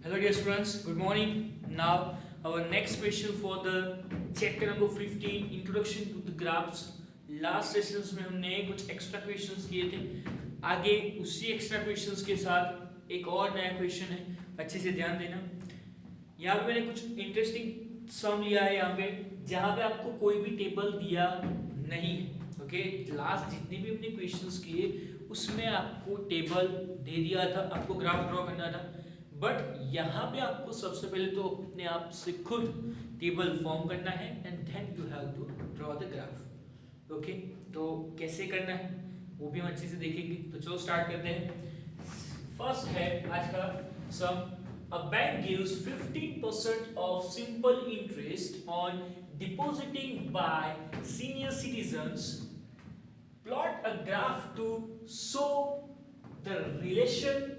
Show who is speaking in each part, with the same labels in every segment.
Speaker 1: Hello dear students, good morning. Now our next question for the chapter number 15 Introduction to the Graphs. Last sessions में हमने कुछ extra questions किए थे. आगे उसी एक्स्ट्रा क्वेश्चंस के साथ एक और नया क्वेश्चन है, अच्छे से ध्यान देना. यहाँ पे मैंने कुछ इंटरेस्टिंग सम लिया है यहाँ पे, जहाँ पे आपको कोई भी टेबल दिया नहीं है. ओके, लास्ट जितने भी हमने क्वेश्चंस किए उसमें आपको टेबल दे दिया था, आपको ग्राफ ड्रॉ करना था. बट यहाँ पे आपको सबसे पहले तो अपने आप से खुद टेबल फॉर्म करना है and then you have to draw the graph. Okay, तो कैसे करना है वो भी हम अच्छे से देखेंगे. तो चलो स्टार्ट करते हैं. फर्स्ट है आज का सम. A bank gives 15% of simple interest on depositing by senior citizens. Plot a graph to show the relation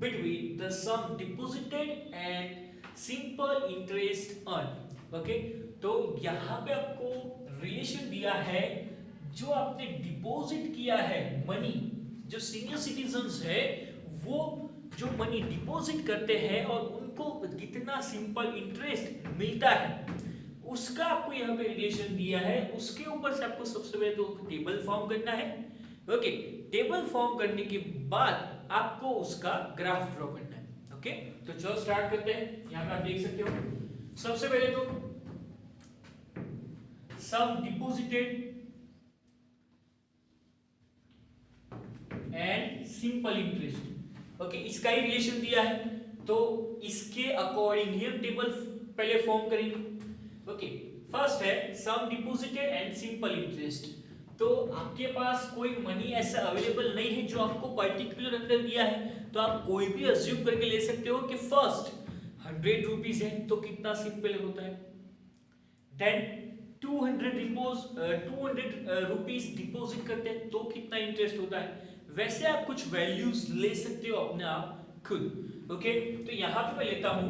Speaker 1: between the sum deposited and simple interest earned. Okay, तो यहाँ पे आपको रिलेशन दिया है जो आपने डिपॉजिट किया है मनी, जो सीनियर सिटीजन्स है वो जो मनी डिपॉजिट करते हैं और उनको कितना सिंपल इंटरेस्ट मिलता है उसका आपको यहाँ पे रिलेशन दिया है. उसके ऊपर से आपको सबसे पहले तो टेबल फॉर्म करना है. ओके, टेबल फॉर्म करने के बाद आपको उसका ग्राफ ड्रॉ करना है. ओके, तो चलो स्टार्ट करते हैं. यहाँ पे आप देख सकते हो सबसे पहले तो sum deposited and simple interest. Okay, इसका ही रिलेशन दिया है तो इसके अकॉर्डिंग ही हम टेबल पहले फॉर्म करेंगे. ओके, फर्स्ट है सम डिपॉजिटेड एंड सिंपल इंटरेस्ट. तो आपके पास कोई मनी ऐसा अवेलेबल नहीं है जो आपको पर्टिकुलर अंदर दिया है, तो आप कोई भी अज्यूम करके ले सकते हो कि फर्स्ट 100 रुपीज है तो कितना सिंपल होता है, देन 200 रुपीज डिपॉजिट करते हैं तो कितना इंटरेस्ट होता है. वैसे आप कुछ वैल्यूज ले सकते हो अपने आप खुद. ओके, तो यहां पे मैं लेता हूं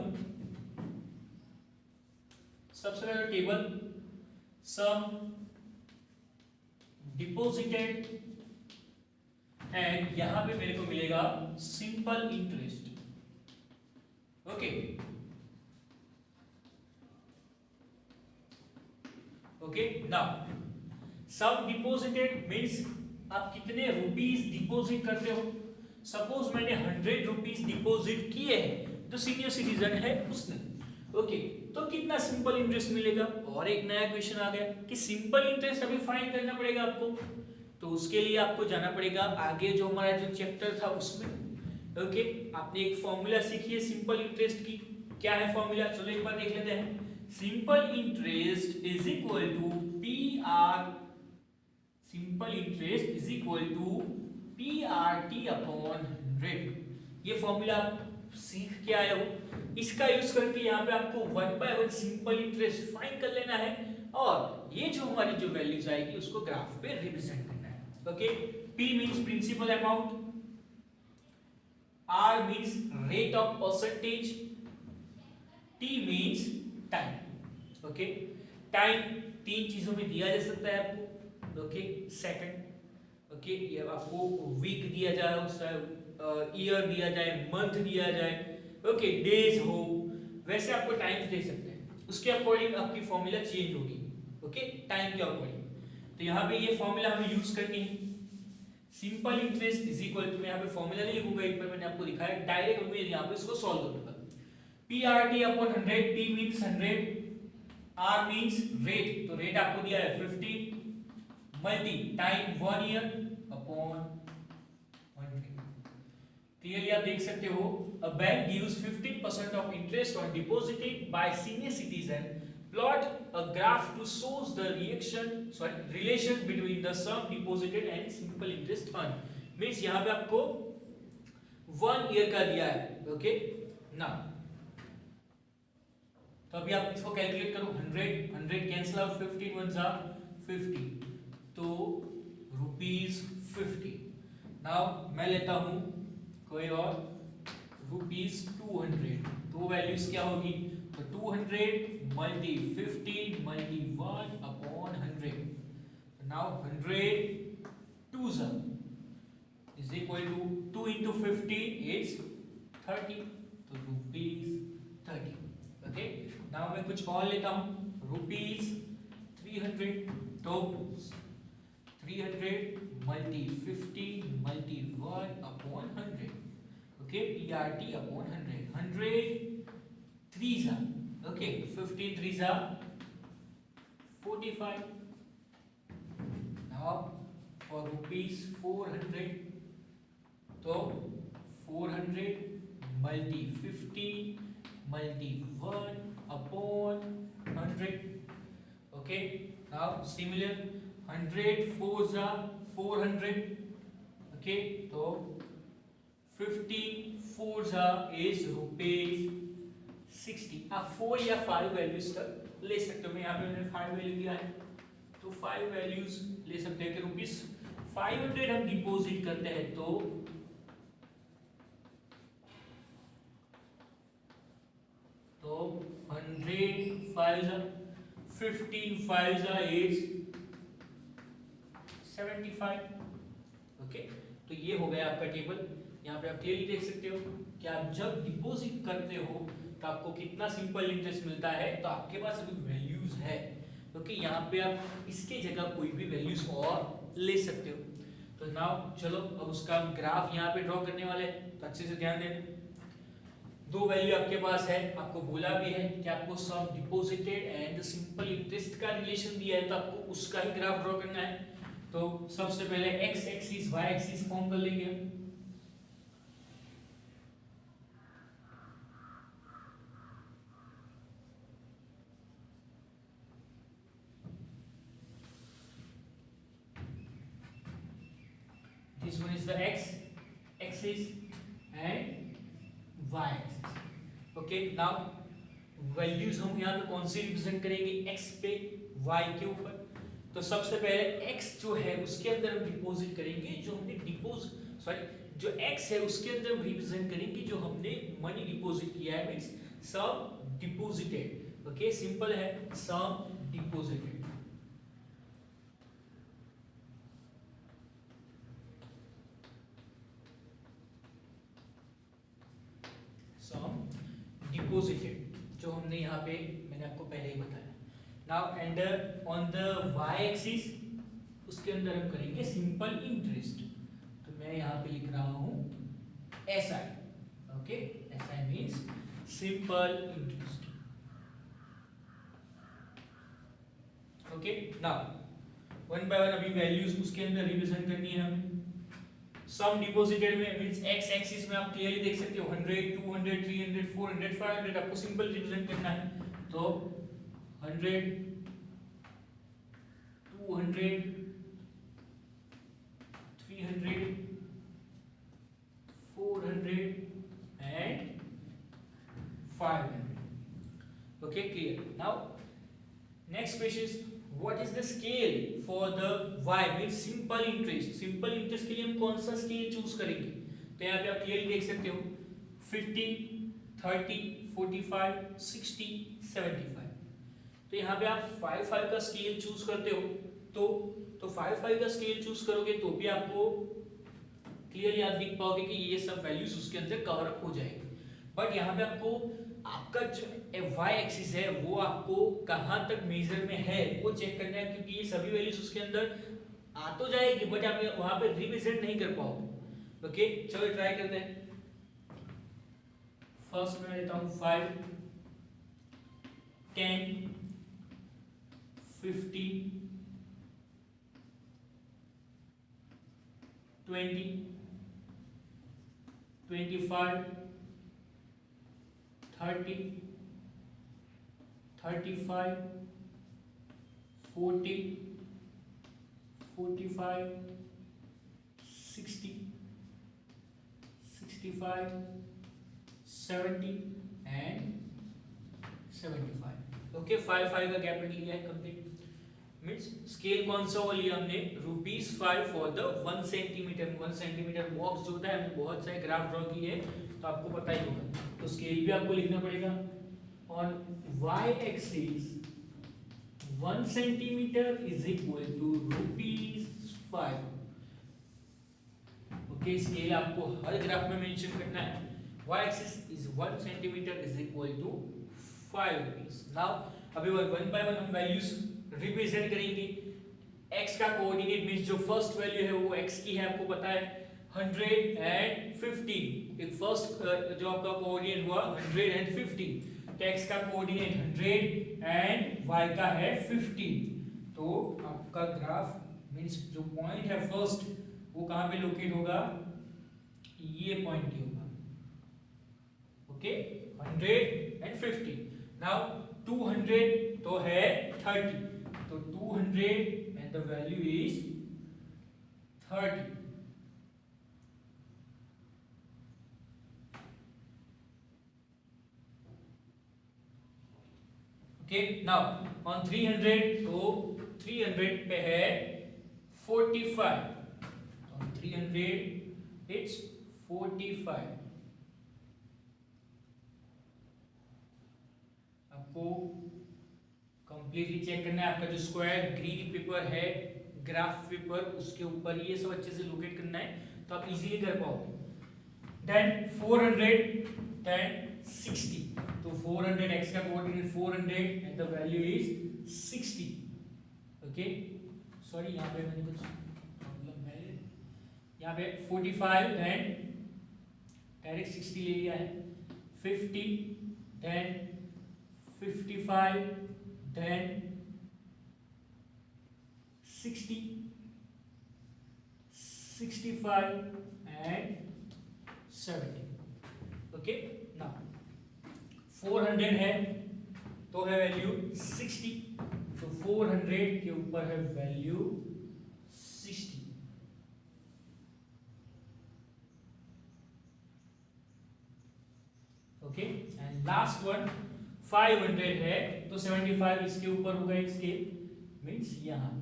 Speaker 1: सबसे पहले टेबल सम डिपॉजिटेड एंड यहां पे मेरे को मिलेगा simple interest. Okay, okay, now sum deposited means आप कितने रुपीस डिपॉजिट करते हो. सपोज मैंने 100 रुपीस डिपॉजिट किए हैं तो सीनियर सिटीजन है उसने. ओके, तो कितना सिंपल इंटरेस्ट मिलेगा. और एक नया क्वेश्चन आ गया कि सिंपल इंटरेस्ट अभी फाइंड करना पड़ेगा आपको. तो उसके लिए आपको जाना पड़ेगा आगे जो हमारा जो चैप्टर था उसमें. ओके, आपने एक फॉर्मूला सीखी है सिंपल इंटरेस्ट की. क्या है फॉर्मूला, चलो एक बार देख लेते हैं. Simple interest is equal to P R, simple interest is equal to P R T upon 100. ये फॉर्मूला आप सीख के आए हो. इसका यूज करके यहाँ पे आपको 1 बाय 1 सिंपल इंटरेस्ट फाइंड कर लेना है और ये जो हमारी जो वैल्यूज आएगी उसको ग्राफ पे रिप्रेजेंट करना है. Okay, P means principal amount, R means rate of percentage, T means time. Okay, time तीन चीजों में दिया जा सकता है आपको. ओके, सेकंड, ओके, ये आपको वीक दिया जाए, ईयर दिया जाए, मंथ दिया जाए, ओके, डेज हो, वैसे आपको टाइम दे सकते हैं. उसके अकॉर्डिंग आपकी फॉर्मूला चेंज होगी. ओके, टाइम के अकॉर्डिंग. तो यहाँ पे ये फॉर्मूला हमें यूज करनी है. Simple interest is equal to, मैं यहाँ पे फॉर्मूला नहीं लिखूंगा, एक बार मैंने आपको दिखाया, डायरेक्ट मैं यहाँ पे इसको सॉल्व करूंगा. P R T upon 100, P means 100, R means rate, तो रेट आपको दिया है 50 multi time 1 year upon 100. Clearly आप देख सकते हो. A bank gives 15% of interest on deposited by senior citizen. Plot a graph to shows the relation between the sum deposited and simple interest earn. Means यहां पे आपको 1 year का दिया है. ओके, नाउ तो अभी आप इसको कैलकुलेट करो. 100 कैंसिल आउट, 15 1 जा 50, तो ₹50. नाउ मैं लेता हूं कोई और ₹200. तो वैल्यूज क्या होगी, तो 200 मल्टी 50 मल्टी 1 अपॉन 100. नाउ 100 2 is equal to 2 into 50 is 30. तो ₹30. ओके, नाउ मैं कुछ और लेता हूँ, ₹300, तो 300 multi 50 multi 1/100, okay, PRT upon 100, 100 3s are, okay, 15 3s are 45. Now for ₹400, तो 400 multi 50 multi 1/100, okay. Now similar, 100 4s are 400, okay, तो 50 4s are is ₹60. आप 4 या 5 वैल्यूज तक ले सकते हो, मैं यहाँ पे मैंने 5 वैल्यू दिया है, तो 5 वैल्यूज ले सकते हैं कि ₹500 हम डिपॉजिट करते हैं, तो तो 100 5s are 15 5s are is 75, okay. तो ये हो गया आपका टेबल. यहाँ पे आप क्लियरली देख सकते हो कि आप जब डिपॉजिट करते हो तो आपको कितना सिंपल इंटरेस्ट मिलता है, तो आपके पास अभी वैल्यूज है, ओके. यहाँ पे आप इसके जगह कोई भी वैल्यूज और ले सकते हो. तो नाउ चलो अब उसका ग्राफ यहाँ पे ड्रॉ करने वाले हैं, तो अच्छे से ध्यान देना. 2 वैल्यू आपके पास है, आपको बोला भी है कि आपको सम डिपॉजिटेड एंड सिंपल इंटरेस्ट का रिलेशन दिया है, तो आपको उसका ही ग्राफ ड्रॉ करना है. तो सबसे पहले x axis y axis form कर लेंगे. This one is the x axis and y axis. Okay, now values हम यहाँ पे कौन सी रिप्रेजेंट करेंगे, x पे y के ऊपर. तो सबसे पहले x जो है उसके अंदर हम डिपॉजिट करेंगे जो हमने जो x है उसके अंदर हम रिप्रेजेंट करेंगे जो हमने मनी डिपॉजिट किया है, मींस सम डिपॉजिटेड. ओके, सिंपल है, सम डिपॉजिटेड. डिपॉजिटेड जो हमने यहाँ पे मैंने आपको पहले ही बताया. Now and on the y axis उसके अंदर हम करेंगे सिंपल इंटरेस्ट. तो मैं यहाँ पे लिख रहा हूँ SI. Okay, SI means simple interest. Okay, now one by one अभी वैल्यूज उसके अंदर रिप्रेजेंट करनी है हमें. सम डिपॉजिटेड में मींस x एक्सिस में आप क्लियरली देख सकते हो 100 200 300 400 500 आपको सिंपल रिप्रेजेंट करना है. तो 100 200 300 400 and 500. Okay, clear. Now next question is what is the scale for the y means simple interest. Simple interest के लिए हम कौन सा स्केल चूज करेंगे, तो यहाँ पे आप क्लियरली देख सकते हो 50 30 45 60 75. तो यहाँ पे आप 5 का स्केल चूज करते हो, तो 5 का स्केल चूज करोगे तो भी आपको क्लियरली आप देख पाओगे कि ये सब वैल्यूज उसके अंदर कवर अप हो जाएंगे. बट यहाँ पे आपको आपका जो y एक्सिस है वो आपको कहां तक मेजर में है वो चेक करना है, क्योंकि ये सभी वैल्यूज उसके अंदर आ तो जाएगी बट आप वहां पे रिप्रेजेंट नहीं कर पाओगे. ओके, चलो ट्राई करते हैं. फर्स्ट मैं लेता हूं 5 10 50 20 25 30 35 40 45 60 65 70 and 75. ओके, 5 का गैप लिया है कंप्लीट. मींस स्केल कौन सा वो लिया हमने, ₹5 for the 1 centimetre. 1 centimetre box जो होता है हमने बहुत सारे ग्राफ ड्रॉ किए हैं तो आपको पता ही होगा. तो स्केल भी आपको लिखना पड़ेगा. On y axis 1 centimetre is equal to ₹5. Okay, scale आपको हर ग्राफ में मेंशन करना है. y axis is 1 centimeter is equal to 5 rupees. Now अभी वन बाय वन हम वैल्यूज रिप्रेजेंट करेंगे. x का कोऑर्डिनेट मींस जो फर्स्ट वैल्यू है वो x की है, आपको पता है 115. एक फर्स्ट जो आपका कोऑर्डिनेट हुआ 115, तो x का कोऑर्डिनेट 100 एंड y का है 15. तो आपका ग्राफ मींस जो पॉइंट है फर्स्ट वो कहां पे लोकेट होगा, ये पॉइंट ही होगा. ओके 150. नाउ 200 तो है 30, तो 200 and the value is 30. Okay now on 300 तो 300 पे है 45. On 300 it's 45. आपको कंप्लीटली चेक करना है. आपका जो स्क्वायर ग्रीन पेपर है, ग्राफ पेपर, उसके ऊपर ये सब अच्छे से लोकेट करना है, तो आप इजीली कर पाओगे. Then 400 then 60. तो 400 x का coordinate 400 and the value is 60. Okay sorry यहाँ पे मैंने कुछ प्रॉब्लम है. यहाँ पे 45 देन डायरेक्ट 60 ले लिया है. 50 then 55 then 60 65 and 70. Okay now 400 है तो है वैल्यू 60, तो 400 के ऊपर है value 60. Okay and last one 500 है तो 75 इसके ऊपर होगा एक स्केल, मींस यहां.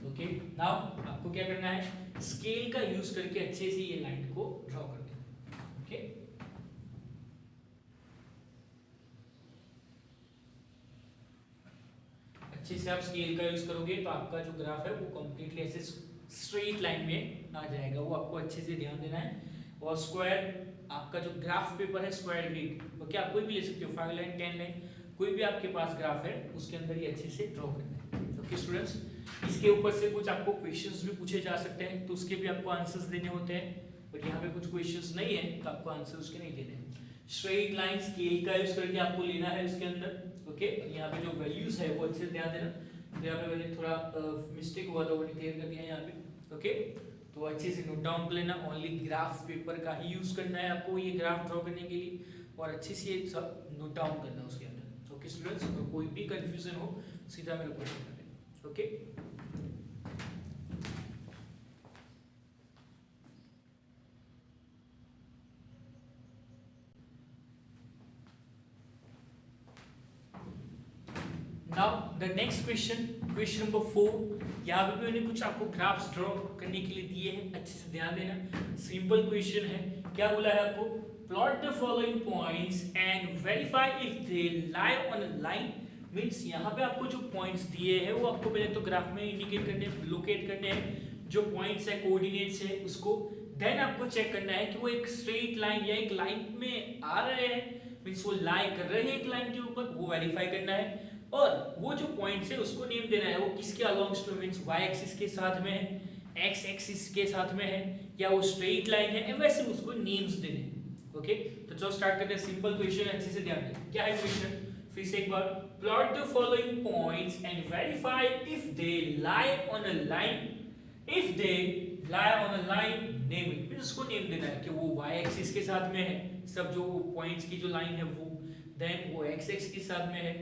Speaker 1: ओके नाउ आपको क्या करना है, स्केल का यूज करके अच्छे से ये लाइन को ड्रॉ कर देना. ओके अच्छे से आप स्केल का यूज करोगे तो आपका जो ग्राफ है वो कंप्लीटली ऐसे स्ट्रेट लाइन में आ जाएगा. वो आपको अच्छे से ध्यान देना है. और स्क्वायर आपका जो ग्राफ पेपर है स्क्वायर ग्रिड, ओके आप कोई भी ले सकते हो, 5 लाइन 10 लाइन कोई भी आपके पास ग्राफ है उसके अंदर ये अच्छे से ड्रॉ करना है. ओके स्टूडेंट्स, इसके ऊपर से कुछ आपको क्वेश्चंस भी पूछे जा सकते हैं, तो उसके भी आपको आंसर्स देने होते हैं. बट यहाँ पे कुछ क्वेश्चंस नहीं है तो आपको आंसर उसके नहीं देने हैं. स्ट्रेट लाइन स्केल का यूज करके आपको लेना है उसके अंदर. ओके यहाँ पे जो वैल्यूज है वो अच्छे से ध्यान देना. तो यहाँ पे मैंने थोड़ा मिस्टेक हुआ था वो क्लियर कर दिया यहाँ पे. ओके तो अच्छे से नोट डाउन कर लेना. ओनली ग्राफ पेपर का ही यूज करना है आपको ये ग्राफ ड्रॉ करने के लिए, और अच्छे से ये सब नोट डाउन करना उसके अंदर. ओके स्टूडेंट्स, तो कोई भी कंफ्यूजन हो सीधा मेरे को क्वेश्चन करें. Okay now the next question, question number 4. यहाँ पे मैंने कुछ आपको ग्राफ्स ड्रॉ करने के लिए दिए हैं, अच्छे से ध्यान देना. सिंपल क्वेश्चन है. क्या बोला है आपको, plot the following points and verify if they lie on a line. Means यहाँ पे आपको जो पॉइंट्स दिए हैं वो आपको पहले तो ग्राफ में इंडिकेट करने, लोकेट करने हैं. जो पॉइंट्स है, कोऑर्डिनेट्स है उसको. देन आपको चेक करना है कि वो एक स्ट्रेट लाइन या एक लाइन में आ रहे हैं, मींस वो लाई कर रहे हैं एक लाइन के ऊपर, वो वेरीफाई करना है. और वो जो पॉइंट्स है उसको नेम देना है, वो किसके अलोंग्स टू, मींस वाई एक्सिस के साथ में है, एक्स एक्सिस के साथ में है, या वो स्ट्रेट लाइन है, वैसे उसको नेम्स देने हैं. ओके तो चलो स्टार्ट करते हैं. सिंपल क्वेश्चन है, अच्छे से ध्यान दें. क्या है क्वेश्चन, फिर से एक बार. Plot the following points and verify if they lie on a line. If they lie on a line name it, उसको नेम देना है कि वो वाई एक्सिस के साथ में है, सब जो पॉइंट्स की जो लाइन है वो. देन वो एक्स एक्सिस के साथ में है,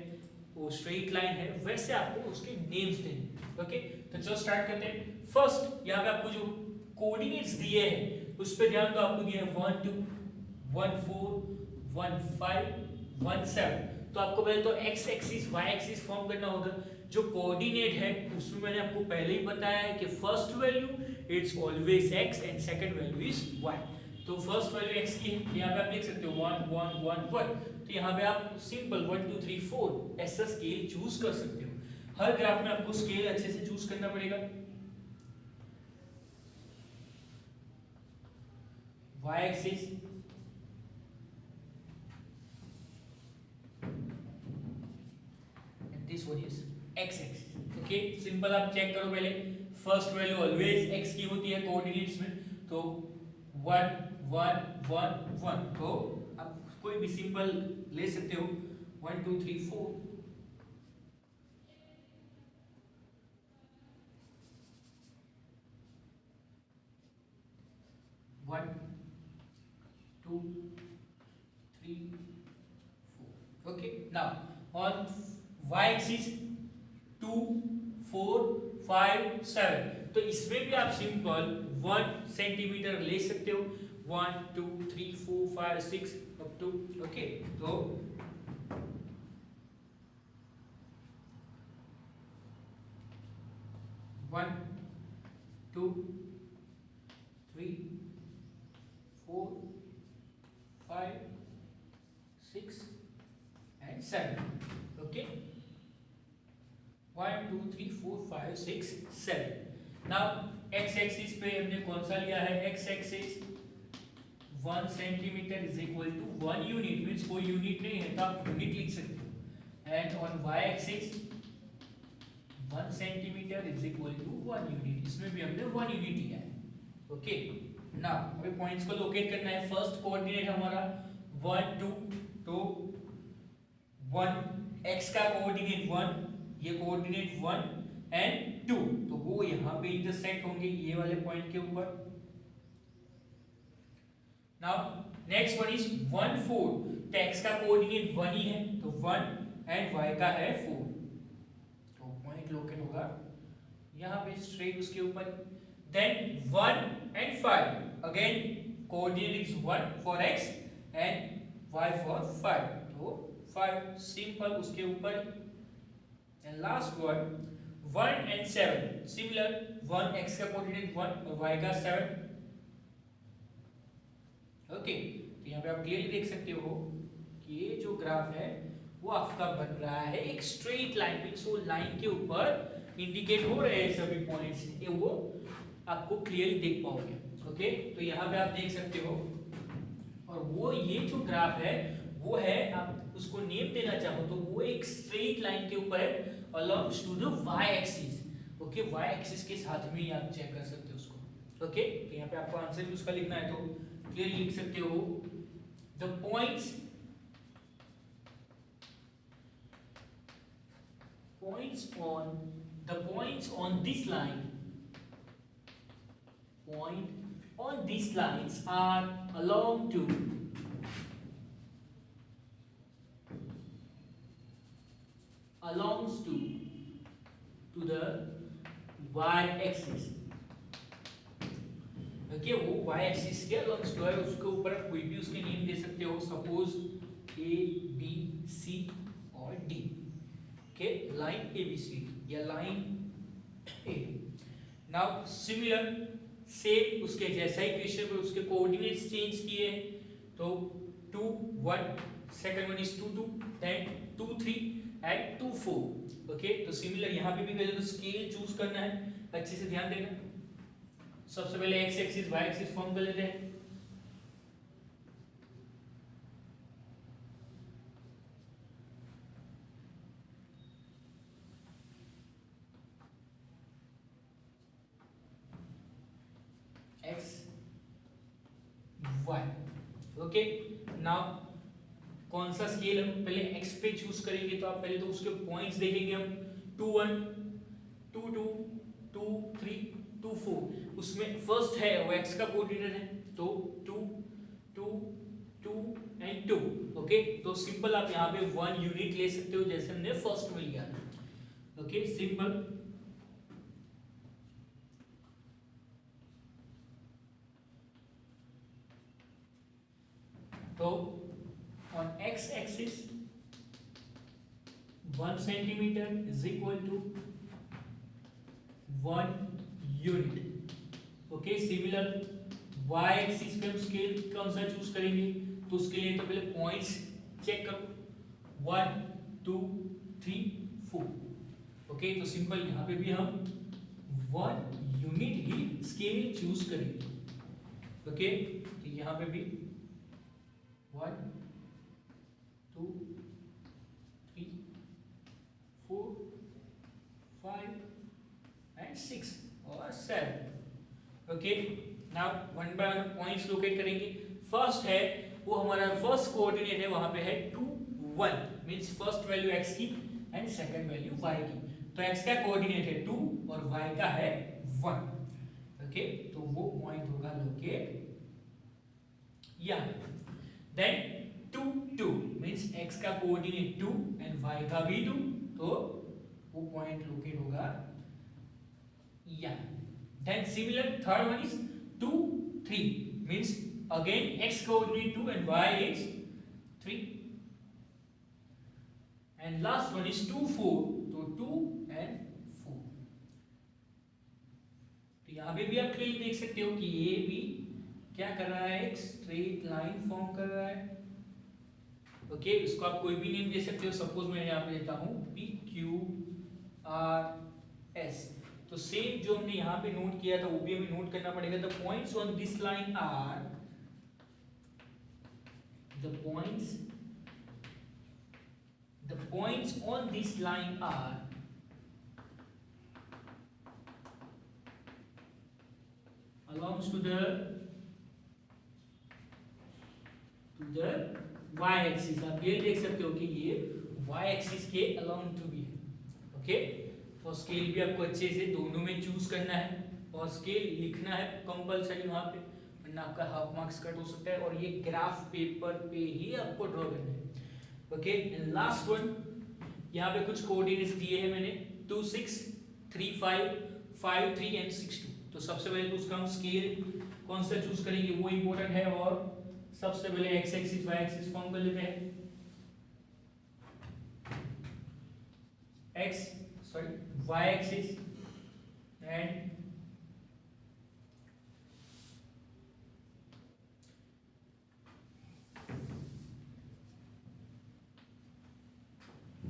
Speaker 1: वो स्ट्रेट लाइन है, वैसे आपको उसके नेम्स देने. ओके तो चलो स्टार्ट करते हैं. फर्स्ट यहाँ पे आपको जो कोऑर्डिनेट्स दिए हैं उस पे ध्यान दो. आपको दिए हैं 1 2 1 4 1 5 1 7. तो आपको पहले तो x axis y axis form करना होगा. जो कोऑर्डिनेट है उसमें मैंने आपको पहले ही बताया है कि first value it's always x and second value is y. तो फर्स्ट वैल्यू एक्स की है, यहाँ पे आप लिख सकते हो 1 1 1 1. तो यहाँ पे आप सिंपल 1 2 3 4 ऐसा स्केल चूज कर सकते हो. हर ग्राफ में आपको स्केल अच्छे से चूज करना पड़ेगा. Y axis, and this one is x axis. Okay, simple. आप चेक करो पहले, फर्स्ट वैल्यू ऑलवेज एक्स की होती है कोऑर्डिनेट्स में, तो 1 1 1 1, तो आप कोई भी सिंपल ले सकते हो, 1 2 3 4, 1 2 3 4। okay, now on y axis 2 4 5 7, तो इसमें भी आप सिंपल 1 सेंटीमीटर ले सकते हो, 1 2 3 4 5 6 अप टू। ओके, तो 1 2 3 4 5 6 and 7। okay, 1 2 3 4 5 6 7। Now x axis पे हमने कौन सा लिया है, x axis 1 centimetre is equal to 1 unit, means कोई यूनिट नहीं है तो आप यूनिट लिख सकते हो, and on y axis 1 centimetre is equal to 1 unit, इसमें भी हमने 1 यूनिट लिया है। ओके, नाउ हमें पॉइंट्स को लोकेट करना है। फर्स्ट कोऑर्डिनेट हमारा 1 2, तो 1 x का कोऑर्डिनेट 1, ये कोऑर्डिनेट 1 एंड 2, तो वो यहाँ पे इंटरसेक्ट होंगे ये वाले पॉइंट के ऊपर। नाउ नेक्स्ट वन इज 1 4, तो x का कोऑर्डिनेट 1 ही है, तो 1 एंड y का है 4, तो पॉइंट लोकेट होगा यहाँ पे स्ट्रेट उसके ऊपर। Then 1 and 5, again coordinate is 1 for x and y for 5, तो 5 सिंपल उसके ऊपर। And last one 1 and 7, similar, 1 x का कोऑर्डिनेट 1 और y का 7। ओके, तो यहाँ पे आप क्लियरली देख सकते हो कि ये जो ग्राफ है वो आपका बन रहा है एक स्ट्रेट लाइन, मींस वो लाइन के ऊपर इंडिकेट हो रहे हैं सभी पॉइंट्स, ये वो आपको क्लियरली देख पाओगे। ओके, तो यहाँ पे आप देख सकते हो, और वो ये जो ग्राफ है वो है, आप उसको नेम देना चाहो तो वो एक स्ट्रेट लाइन के ऊपर है alongs to the y axis। Okay, y axis के साथ में ही आप चेक कर सकते हो उसको। ओके, तो यहाँ पे आपको आंसर भी उसका लिखना है तो क्लियरली लिख सकते हो, the points on this line, point on these lines are along to the y axis। Okay, वो y एक्सिस के अलॉन्ग्स टू है, उसके ऊपर आप कोई भी उसके नेम दे सकते हो, सपोज a b c और d। Okay, line a b c या line a। Now similar, same उसके जैसा ही क्वेश्चन में उसके कोऑर्डिनेट्स चेंज किए, तो 2 1, second one is 2 2, then 2 3 and 2 4। Okay, तो सिमिलर यहाँ पे भी पहले तो स्केल चूज करना है, अच्छे से ध्यान देना। सबसे पहले x axis y axis form कर लेते हैं। x y। ओके, नाउ कौन सा स्केल हम पहले x पे चूज करेंगे, तो आप पहले तो उसके पॉइंट्स देखेंगे हम, 2 1 2 2 2 3 2 4, उसमें फर्स्ट है वो x का कोऑर्डिनेट है, तो 2 2 2 एंड 2। ओके, तो सिंपल आप यहाँ पे 1 यूनिट ले सकते हो जैसे हमने फर्स्ट में लिया। Okay, simple. तो on x axis 1 centimeter is equal to 1 unit। Okay, similar y axis पे हम स्केल कौन सा चूज करेंगे, तो उसके लिए तो पहले पॉइंट्स चेक करो, 1 2 3 4। ओके, तो सिंपल यहाँ पे भी हम 1 यूनिट ही स्केल चूज करेंगे। ओके, तो यहाँ पे भी 1 2 3 4 5 एंड 6 और 7। Okay, now one by one points locate करेंगे। फर्स्ट है वो हमारा फर्स्ट कोऑर्डिनेट है, वहां पे है 2 1, मींस फर्स्ट वैल्यू x की एंड सेकंड वैल्यू y की। तो x का कोऑर्डिनेट है 2 और y का है 1। ओके, तो वो पॉइंट होगा लोकेट यहाँ। देन 2 2 मींस x का कोऑर्डिनेट 2 एंड y का भी 2, तो वो पॉइंट लोकेट होगा यहाँ। Then similar third one is 2 3 means again x coordinate 2 and y is 3, and last one is 2 4, so 2 and 4। तो यहाँ पे भी आप क्लियरली देख सकते हो कि ये भी क्या कर रहा है, एक स्ट्रेट लाइन फॉर्म कर रहा है। ओके, इसको आप कोई भी नेम दे सकते हो। सपोज मैं यहाँ पे देता हूँ पी क्यू आर एस। तो सेम जो हमने यहाँ पे नोट किया था वो भी हमें नोट करना पड़ेगा। The points on this line are, the points on this line are alongs to the y axis. आप ये देख सकते हो कि ये y एक्सिस के अलोंग टू भी है। ओके, तो स्केल भी आपको अच्छे से दोनों में चूज करना है और स्केल लिखना है कंपलसरी वहां पे, वरना आपका हाफ मार्क्स कट हो सकता है। और ये ग्राफ पेपर पे ही आपको ड्रॉ करना है। ओके, एंड लास्ट वन, यहाँ पे कुछ कोऑर्डिनेट्स दिए हैं मैंने 2 6 3 5 5 3 एंड 6 2। तो सबसे पहले तो उसका हम स्केल कौन सा चूज करेंगे वो इंपॉर्टेंट है। और सबसे पहले x axis y axis form कर लेते हैं। y axis and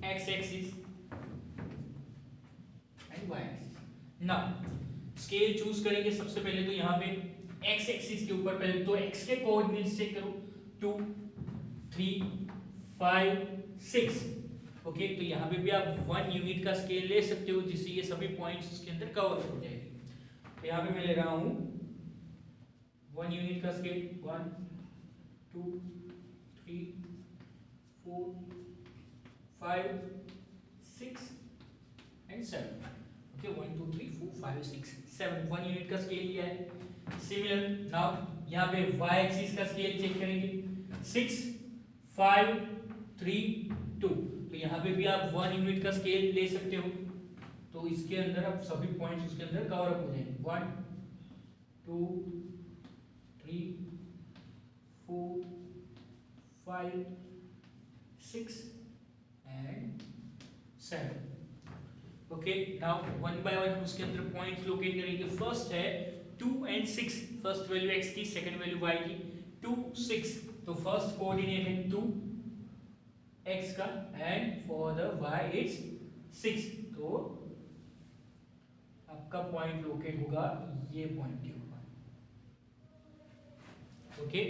Speaker 1: x axis and y axis। Now scale choose करेंगे सबसे पहले तो यहाँ पे x एक्सिस के ऊपर पहले तो x के कोऑर्डिनेट्स चेक करो 2 3 5 6। ओके, तो यहाँ पे भी आप 1 यूनिट का स्केल ले सकते हो जिससे ये सभी पॉइंट्स उसके अंदर कवर हो जाएंगे। तो यहाँ पे मैं ले रहा हूँ 1 यूनिट का स्केल 1 2 3 4 5 6 एंड 7। ओके, 1 2 3 4 5 6 7, 1 यूनिट का स्केल लिया है। सिमिलर नाउ यहाँ पे y एक्सिस का स्केल चेक करेंगे 6 5 3 2। तो यहाँ पे भी आप 1 यूनिट का स्केल ले सकते हो। तो इसके अंदर आप सभी पॉइंट्स उसके अंदर कवर अप हो जाएंगे 1 2 3 4 5 6 and 7। Okay, now one by one उसके अंदर पॉइंट्स लोकेट करेंगे। फर्स्ट है 2 एंड 6, फर्स्ट वैल्यू x की सेकंड वैल्यू y की। 2 6, तो फर्स्ट कोऑर्डिनेट है 2 x का and for the y is 6। तो आपका पॉइंट लोकेट होगा ये पॉइंट के ऊपर। Okay,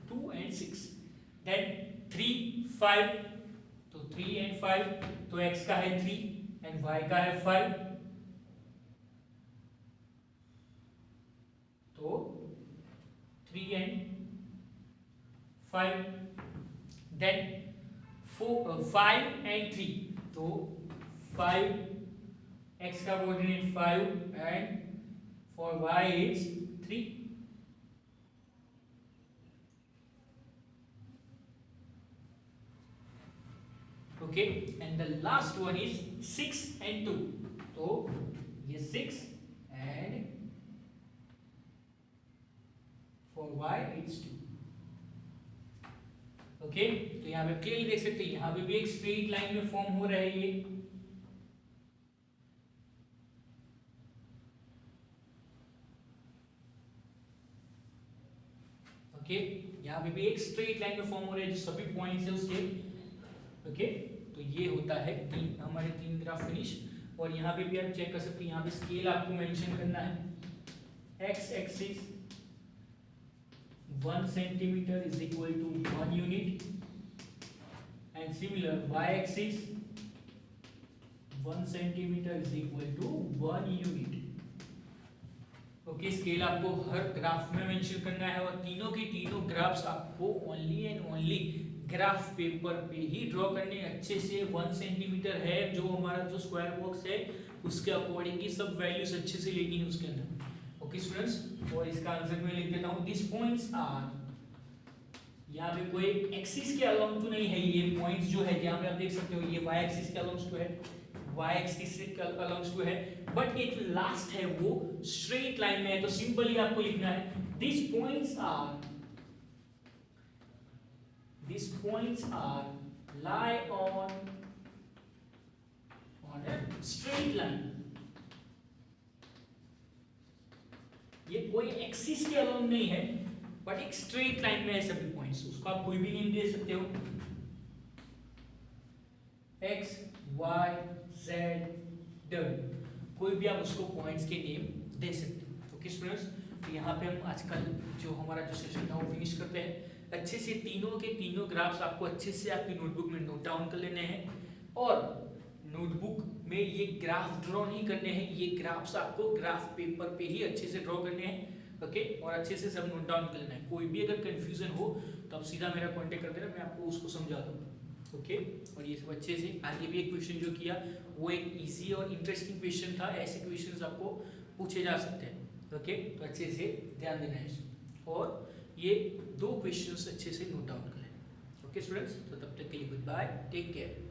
Speaker 1: 2 and 6। देन 3 5, तो 3 एंड 5, तो x का है 3 एंड y का है 5, तो 3 एंड 5। देन 5 एंड 3, तो 5 x का coordinate 5 and for y is 3। Okay, and the last one is 6 and 2, तो ये 6 and for y is 2। Okay, तो यहाँ पे क्लियरली देख सकते हैं यहाँ पे भी एक स्ट्रेट लाइन में फॉर्म हो रहा है ये। ओके, यहाँ पे भी एक स्ट्रेट लाइन में फॉर्म हो रहा है जो सभी पॉइंट्स है उसके। ओके, तो ये होता है हमारे 3 ग्राफ फिनिश। और यहाँ पे भी आप चेक कर सकते हैं, यहाँ पे स्केल आपको मेंशन करना है। x axis 1 centimeter is equal to 1 unit, and similar y axis 1 centimeter is equal to 1 unit. Okay, scale आपको हर ग्राफ में मेंशन करना है और तीनों के तीनों ग्राफ्स आपको only and only graph paper पे ही ड्रॉ करने अच्छे से। 1 सेंटीमीटर है जो हमारा जो स्क्वायर बॉक्स है उसके अकॉर्डिंग ही सब वैल्यूज अच्छे से लेनी है उसके अंदर। ओके स्टूडेंट्स, और इसका आंसर मैं लिख देता हूँ, दिस पॉइंट्स आर, यहाँ पे कोई एक्सिस के अलोंग तो नहीं है, ये पॉइंट्स जो है यहाँ पे आप देख सकते हो ये y एक्सिस के अलोंग टू है, y एक्सिस के अलोंग टू है, बट एक लास्ट है वो स्ट्रेट लाइन में है, तो सिंपली आपको लिखना है this points are lie on a straight line। ये कोई एक्सिस के अलोंग नहीं है बट एक स्ट्रेट लाइन में है सभी पॉइंट्स। उसको आप कोई भी नेम दे सकते हो, x y z w, कोई भी आप उसको पॉइंट्स के नेम दे सकते हो। ओके स्टूडेंट्स, तो यहाँ पे हम आजकल जो हमारा जो सेशन था वो फिनिश करते हैं। अच्छे से तीनों के तीनों ग्राफ्स आपको अच्छे से आपकी नोटबुक में नोट डाउन कर लेने हैं, और नोटबुक में ये ग्राफ ड्रॉ नहीं करने हैं, ये ग्राफ्स आपको ग्राफ पेपर पे ही अच्छे से ड्रॉ करने हैं। ओके, और अच्छे से सब नोट डाउन कर लेना है। कोई भी अगर कंफ्यूजन हो तो आप सीधा मेरा कांटेक्ट कर देना, मैं आपको उसको समझा दूंगा। ओके, और ये सब अच्छे से आगे भी एक क्वेश्चन जो किया वो एक इजी और इंटरेस्टिंग क्वेश्चन था, ऐसे क्वेश्चंस आपको पूछे जा सकते हैं। ओके, तो अच्छे से ध्यान देना है और ये 2 क्वेश्चंस अच्छे से नोट डाउन कर लें। ओके स्टूडेंट्स, तो तब तक के लिए गुड बाय, टेक केयर।